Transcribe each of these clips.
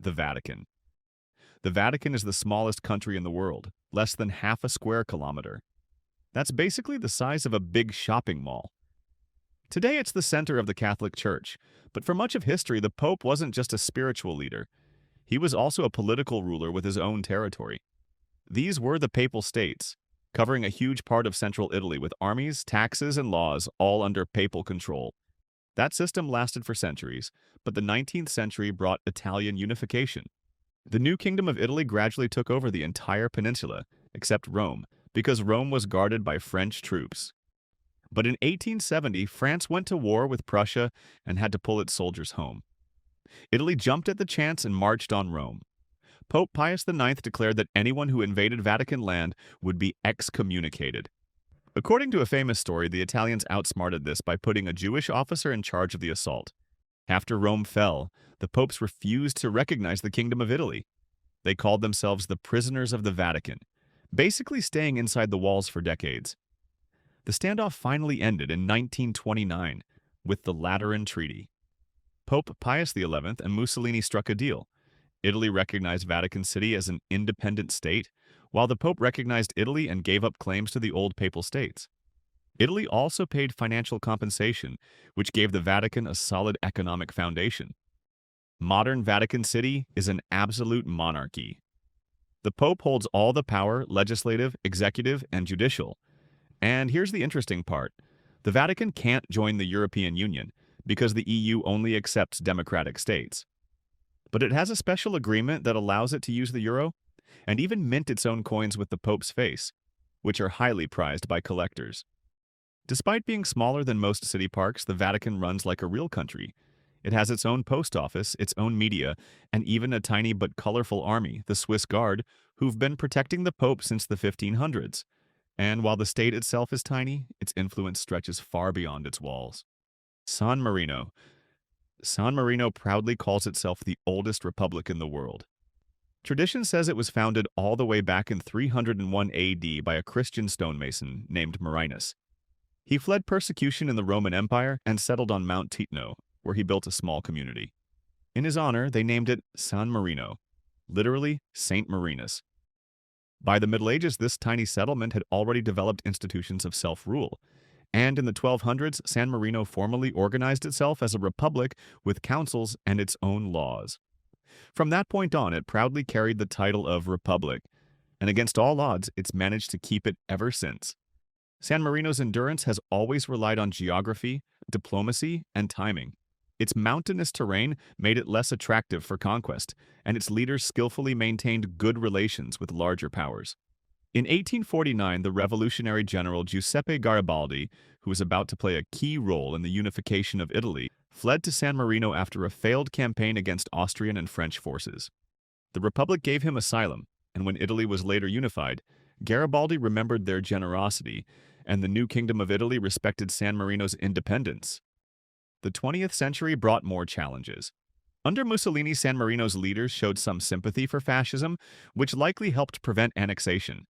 The Vatican. The Vatican is the smallest country in the world, less than half a square kilometer. That's basically the size of a big shopping mall. Today it's the center of the Catholic Church, but for much of history the Pope wasn't just a spiritual leader. He was also a political ruler with his own territory. These were the Papal States, covering a huge part of central Italy with armies, taxes, and laws all under papal control. That system lasted for centuries, but the 19th century brought Italian unification. The new Kingdom of Italy gradually took over the entire peninsula, except Rome, because Rome was guarded by French troops. But in 1870, France went to war with Prussia and had to pull its soldiers home. Italy jumped at the chance and marched on Rome. Pope Pius IX declared that anyone who invaded Vatican land would be excommunicated. According to a famous story, the Italians outsmarted this by putting a Jewish officer in charge of the assault. After Rome fell, the popes refused to recognize the Kingdom of Italy. They called themselves the prisoners of the Vatican, basically staying inside the walls for decades. The standoff finally ended in 1929 with the Lateran Treaty. Pope Pius XI and Mussolini struck a deal. Italy recognized Vatican City as an independent state, while the Pope recognized Italy and gave up claims to the old papal states. Italy also paid financial compensation, which gave the Vatican a solid economic foundation. Modern Vatican City is an absolute monarchy. The Pope holds all the power, legislative, executive, and judicial. And here's the interesting part. The Vatican can't join the European Union because the EU only accepts democratic states. But it has a special agreement that allows it to use the euro and even mint its own coins with the Pope's face, which are highly prized by collectors. Despite being smaller than most city parks, the Vatican runs like a real country. It has its own post office, its own media, and even a tiny but colorful army, the Swiss Guard, who've been protecting the Pope since the 1500s. And while the state itself is tiny, its influence stretches far beyond its walls. San Marino. San Marino proudly calls itself the oldest republic in the world. Tradition says it was founded all the way back in 301 AD by a Christian stonemason named Marinus. He fled persecution in the Roman Empire and settled on Mount Titno, where he built a small community. In his honor, they named it San Marino, literally Saint Marinus. By the Middle Ages, this tiny settlement had already developed institutions of self-rule, and in the 1200s, San Marino formally organized itself as a republic with councils and its own laws. From that point on, it proudly carried the title of Republic, and against all odds, it's managed to keep it ever since. San Marino's endurance has always relied on geography, diplomacy, and timing. Its mountainous terrain made it less attractive for conquest, and its leaders skillfully maintained good relations with larger powers. In 1849, the revolutionary general Giuseppe Garibaldi, who was about to play a key role in the unification of Italy, fled to San Marino after a failed campaign against Austrian and French forces. The Republic gave him asylum, and when Italy was later unified, Garibaldi remembered their generosity, and the new Kingdom of Italy respected San Marino's independence. The 20th century brought more challenges. Under Mussolini, San Marino's leaders showed some sympathy for fascism, which likely helped prevent annexation.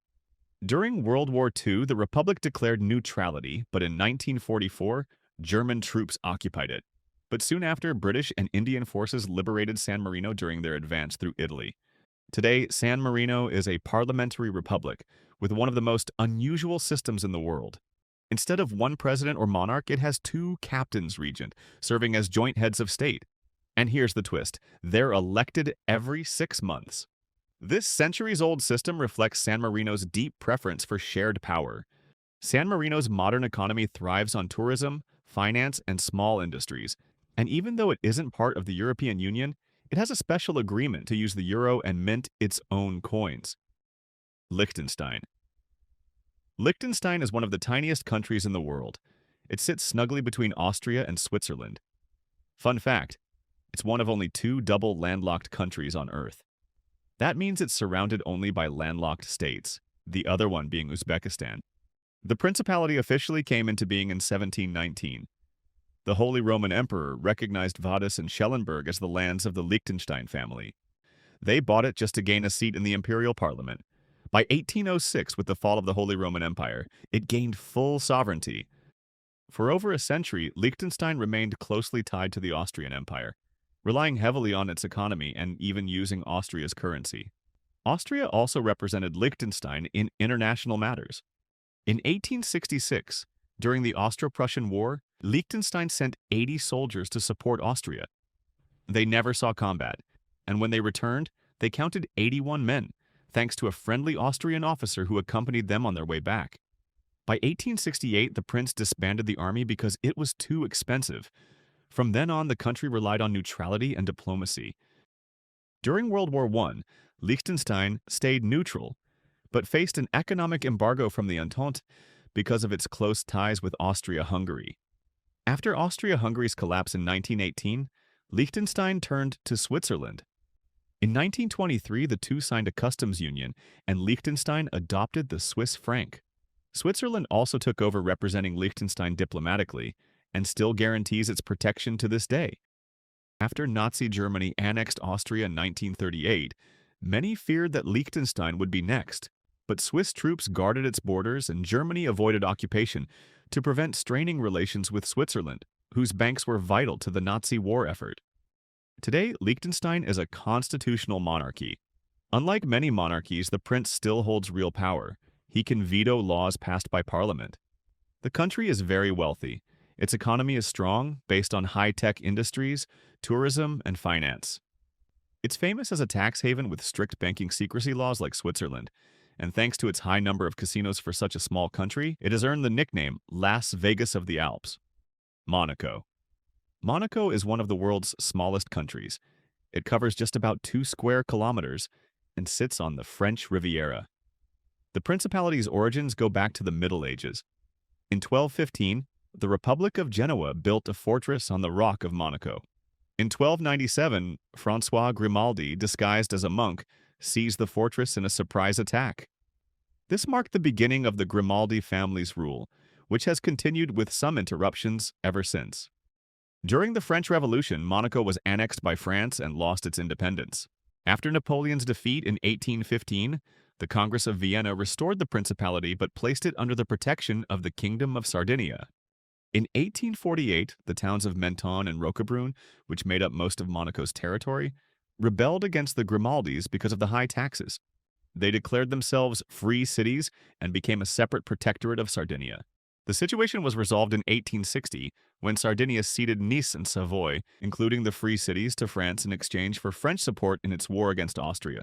During World War II, the Republic declared neutrality, but in 1944, German troops occupied it. But soon after, British and Indian forces liberated San Marino during their advance through Italy. Today, San Marino is a parliamentary republic with one of the most unusual systems in the world. Instead of one president or monarch, it has two captains regent, serving as joint heads of state. And here's the twist. They're elected every 6 months. This centuries-old system reflects San Marino's deep preference for shared power. San Marino's modern economy thrives on tourism, finance, and small industries. And even though it isn't part of the European Union, it has a special agreement to use the euro and mint its own coins. Liechtenstein. Liechtenstein is one of the tiniest countries in the world. It sits snugly between Austria and Switzerland. Fun fact, it's one of only 2 double landlocked countries on Earth. That means it's surrounded only by landlocked states, the other one being Uzbekistan. The principality officially came into being in 1719. The Holy Roman Emperor recognized Vaduz and Schellenberg as the lands of the Liechtenstein family. They bought it just to gain a seat in the imperial parliament. By 1806, with the fall of the Holy Roman Empire, it gained full sovereignty. For over a century, Liechtenstein remained closely tied to the Austrian Empire. relying heavily on its economy and even using Austria's currency. Austria also represented Liechtenstein in international matters. In 1866, during the Austro-Prussian War, Liechtenstein sent 80 soldiers to support Austria. They never saw combat, and when they returned, they counted 81 men, thanks to a friendly Austrian officer who accompanied them on their way back. By 1868, the prince disbanded the army because it was too expensive. From then on, the country relied on neutrality and diplomacy. During World War I, Liechtenstein stayed neutral, but faced an economic embargo from the Entente because of its close ties with Austria-Hungary. After Austria-Hungary's collapse in 1918, Liechtenstein turned to Switzerland. In 1923, the two signed a customs union, and Liechtenstein adopted the Swiss franc. Switzerland also took over representing Liechtenstein diplomatically, and still guarantees its protection to this day. After Nazi Germany annexed Austria in 1938, many feared that Liechtenstein would be next, but Swiss troops guarded its borders and Germany avoided occupation to prevent straining relations with Switzerland, whose banks were vital to the Nazi war effort. Today, Liechtenstein is a constitutional monarchy. Unlike many monarchies, the prince still holds real power. He can veto laws passed by parliament. The country is very wealthy. Its economy is strong, based on high-tech industries, tourism, and finance. It's famous as a tax haven with strict banking secrecy laws like Switzerland, and thanks to its high number of casinos for such a small country, it has earned the nickname Las Vegas of the Alps. Monaco. Monaco is one of the world's smallest countries. It covers just about 2 square kilometers and sits on the French Riviera. The principality's origins go back to the Middle Ages. In 1215, the Republic of Genoa built a fortress on the rock of Monaco. In 1297, François Grimaldi, disguised as a monk, seized the fortress in a surprise attack. This marked the beginning of the Grimaldi family's rule, which has continued with some interruptions ever since. During the French Revolution, Monaco was annexed by France and lost its independence. After Napoleon's defeat in 1815, the Congress of Vienna restored the principality but placed it under the protection of the Kingdom of Sardinia. In 1848, the towns of Menton and Roquebrune, which made up most of Monaco's territory, rebelled against the Grimaldis because of the high taxes. They declared themselves free cities and became a separate protectorate of Sardinia. The situation was resolved in 1860 when Sardinia ceded Nice and Savoy, including the free cities, to France in exchange for French support in its war against Austria.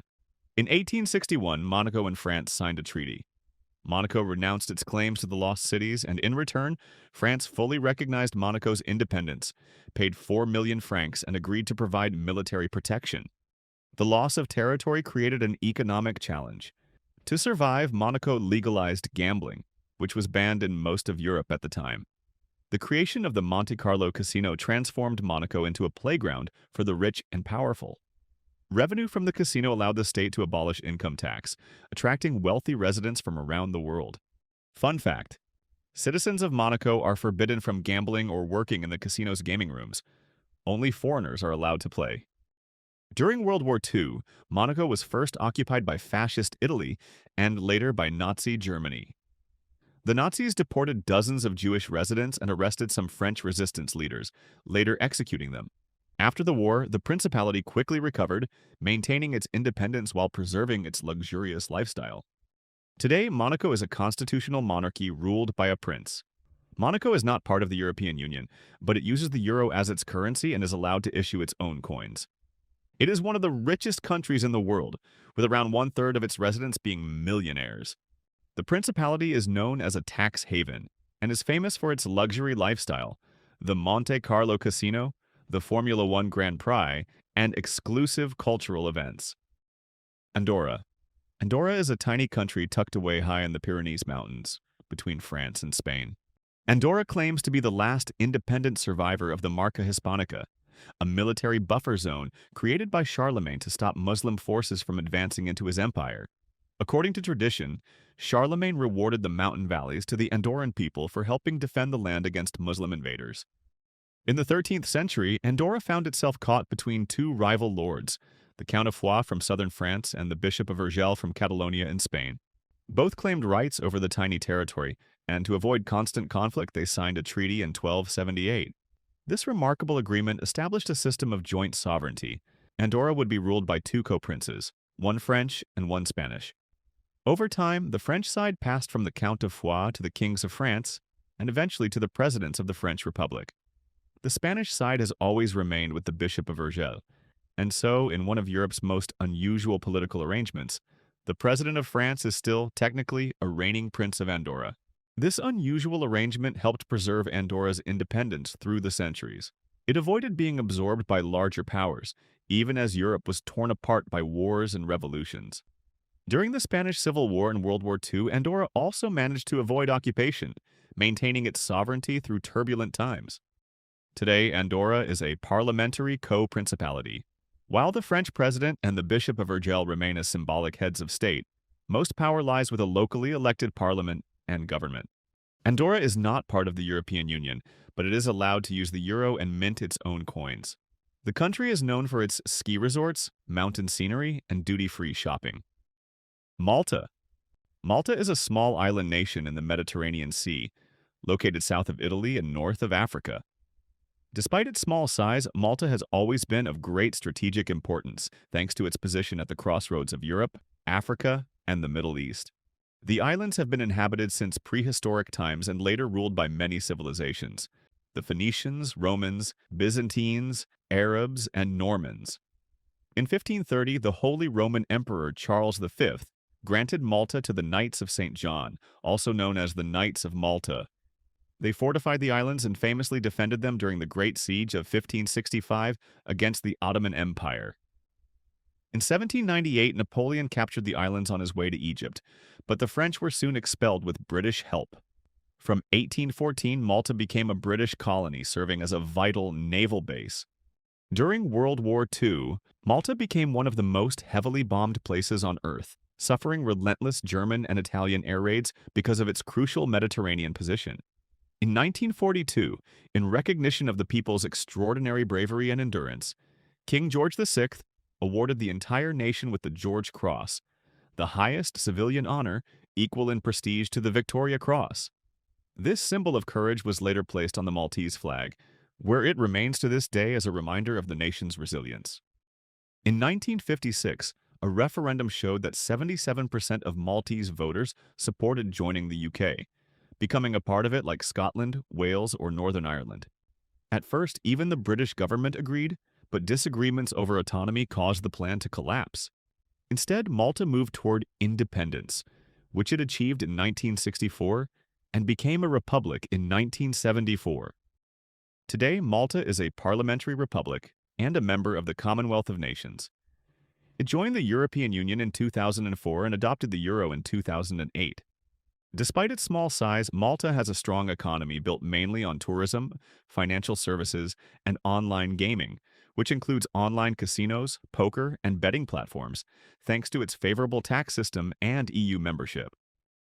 In 1861, Monaco and France signed a treaty. Monaco renounced its claims to the lost cities, and in return, France fully recognized Monaco's independence, paid 4 million francs, and agreed to provide military protection. The loss of territory created an economic challenge. To survive, Monaco legalized gambling, which was banned in most of Europe at the time. The creation of the Monte Carlo casino transformed Monaco into a playground for the rich and powerful. Revenue from the casino allowed the state to abolish income tax, attracting wealthy residents from around the world. Fun fact: citizens of Monaco are forbidden from gambling or working in the casino's gaming rooms. Only foreigners are allowed to play. During World War II, Monaco was first occupied by Fascist Italy and later by Nazi Germany. The Nazis deported dozens of Jewish residents and arrested some French resistance leaders, later executing them. After the war, the principality quickly recovered, maintaining its independence while preserving its luxurious lifestyle. Today, Monaco is a constitutional monarchy ruled by a prince. Monaco is not part of the European Union, but it uses the euro as its currency and is allowed to issue its own coins. It is one of the richest countries in the world, with around 1/3 of its residents being millionaires. The principality is known as a tax haven and is famous for its luxury lifestyle, the Monte Carlo Casino, the Formula One Grand Prix, and exclusive cultural events. Andorra. Andorra is a tiny country tucked away high in the Pyrenees Mountains, between France and Spain. Andorra claims to be the last independent survivor of the Marca Hispanica, a military buffer zone created by Charlemagne to stop Muslim forces from advancing into his empire. According to tradition, Charlemagne rewarded the mountain valleys to the Andorran people for helping defend the land against Muslim invaders. In the 13th century, Andorra found itself caught between two rival lords, the Count of Foix from southern France and the Bishop of Urgell from Catalonia in Spain. Both claimed rights over the tiny territory, and to avoid constant conflict, they signed a treaty in 1278. This remarkable agreement established a system of joint sovereignty. Andorra would be ruled by two co-princes, one French and one Spanish. Over time, the French side passed from the Count of Foix to the kings of France, and eventually to the presidents of the French Republic. The Spanish side has always remained with the Bishop of Urgell, and so, in one of Europe's most unusual political arrangements, the President of France is still, technically, a reigning Prince of Andorra. This unusual arrangement helped preserve Andorra's independence through the centuries. It avoided being absorbed by larger powers, even as Europe was torn apart by wars and revolutions. During the Spanish Civil War and World War II, Andorra also managed to avoid occupation, maintaining its sovereignty through turbulent times. Today, Andorra is a parliamentary co-principality. While the French president and the Bishop of Urgell remain as symbolic heads of state, most power lies with a locally elected parliament and government. Andorra is not part of the European Union, but it is allowed to use the euro and mint its own coins. The country is known for its ski resorts, mountain scenery, and duty-free shopping. Malta. Malta is a small island nation in the Mediterranean Sea, located south of Italy and north of Africa. Despite its small size, Malta has always been of great strategic importance, thanks to its position at the crossroads of Europe, Africa, and the Middle East. The islands have been inhabited since prehistoric times and later ruled by many civilizations: the Phoenicians, Romans, Byzantines, Arabs, and Normans. In 1530, the Holy Roman Emperor Charles V granted Malta to the Knights of St. John, also known as the Knights of Malta. They fortified the islands and famously defended them during the Great Siege of 1565 against the Ottoman Empire. In 1798, Napoleon captured the islands on his way to Egypt, but the French were soon expelled with British help. From 1814, Malta became a British colony, serving as a vital naval base. During World War II, Malta became one of the most heavily bombed places on Earth, suffering relentless German and Italian air raids because of its crucial Mediterranean position. In 1942, in recognition of the people's extraordinary bravery and endurance, King George VI awarded the entire nation with the George Cross, the highest civilian honor equal in prestige to the Victoria Cross. This symbol of courage was later placed on the Maltese flag, where it remains to this day as a reminder of the nation's resilience. In 1956, a referendum showed that 77% of Maltese voters supported joining the UK, becoming a part of it like Scotland, Wales, or Northern Ireland. At first, even the British government agreed, but disagreements over autonomy caused the plan to collapse. Instead, Malta moved toward independence, which it achieved in 1964 and became a republic in 1974. Today, Malta is a parliamentary republic and a member of the Commonwealth of Nations. It joined the European Union in 2004 and adopted the euro in 2008. Despite its small size, Malta has a strong economy built mainly on tourism, financial services, and online gaming, which includes online casinos, poker, and betting platforms, thanks to its favorable tax system and EU membership.